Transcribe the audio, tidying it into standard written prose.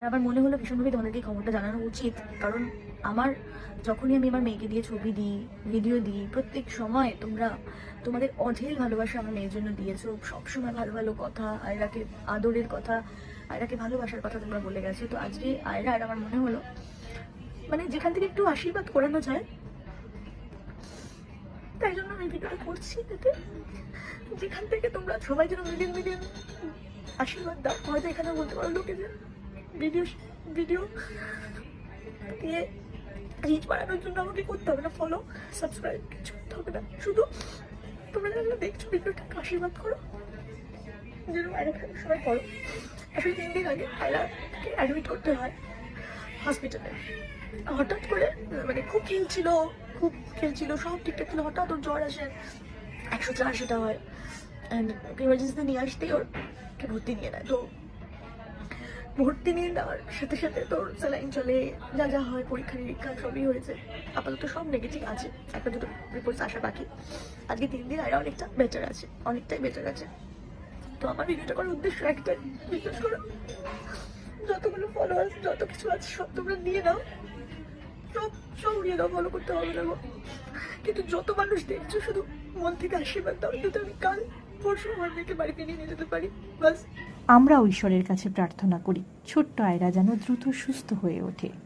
আমার মনে হলো ভীষণভাবে তোমাদেরকে এই খবরটা জানানো উচিত, কারণ আমার যখনই আমি আমার মেয়েকে দিয়ে ছবি দিই, ভিডিও দিই, প্রত্যেক সময় তোমরা তোমাদের অঢেল ভালোবাসা আমার মেয়ের জন্য দিয়েছো। সবসময় ভালো ভালো কথা, আয়রাকে আদরের কথা, আয়রাকে ভালোবাসার কথা তোমরা বলে গেছো। তো আজকে আয়রা আর আমার মনে হলো মানে যেখান থেকে একটু আশীর্বাদ করানো যায়, তাই জন্য আমি ভিডিওটা করছি, যাতে যেখান থেকে তোমরা সবাই যেন মিলিয়ন মিলিয়ন আশীর্বাদ দাও। হয়তো এখানে বলতে পারো লোকে যে ভিডিও ভিডিও দিয়ে রিচ বাড়ানোর জন্য আমাকে করতে হবে না ফলো, সাবস্ক্রাইব, কিছু করতে হবে না। শুধু তোমরা যারা দেখছো ভিডিওটা আশীর্বাদ করো, যেন আয়রাকে সবাই করো। আসলে 3 দিন আগে আয়রাকে অ্যাডমিট করতে হয় হসপিটালে। হঠাৎ করে মানে খুব খেলছিল, সব ঠিকঠাক ছিল। হঠাৎ ওর জ্বর আসে, 104 সেটা হয়, অ্যান্ড ওকে ইমার্জেন্সিতে নিয়ে আসতেই ওকে ভর্তি নিয়ে নেয়। তো ভর্তি নিয়ে নেওয়ার সাথে সাথে তোর স্যালাইন চলে, যা যা হয় পরীক্ষা নিরীক্ষা সবই হয়েছে। আপাতত সব নেগেটিভ আছে, একটা দুটো রিপোর্টস আসা বাকি। আজকে 3 দিন আগে অনেকটা বেটার আছে, অনেকটাই বেটার আছে। তো আমার ভিডিওটা করার উদ্দেশ্য একটাই, বিশ্বাস করো যতগুলো ফলোয়ার্স যত কিছু আছে সব তোমরা নিয়ে নাও, সব সব উড়িয়ে দাও, ফলো করতে হবে না গো। কিন্তু যত মানুষ দেখছো শুধু মন থেকে আশীর্বাদ দাও, যাতে আমি কাল পরশু আমার মেয়েকে বাড়িতে নিয়ে যেতে পারি, বাস। আমরাও ঈশ্বরের কাছে প্রার্থনা করি ছোট্ট আয়রা যেন দ্রুত সুস্থ হয়ে ওঠে।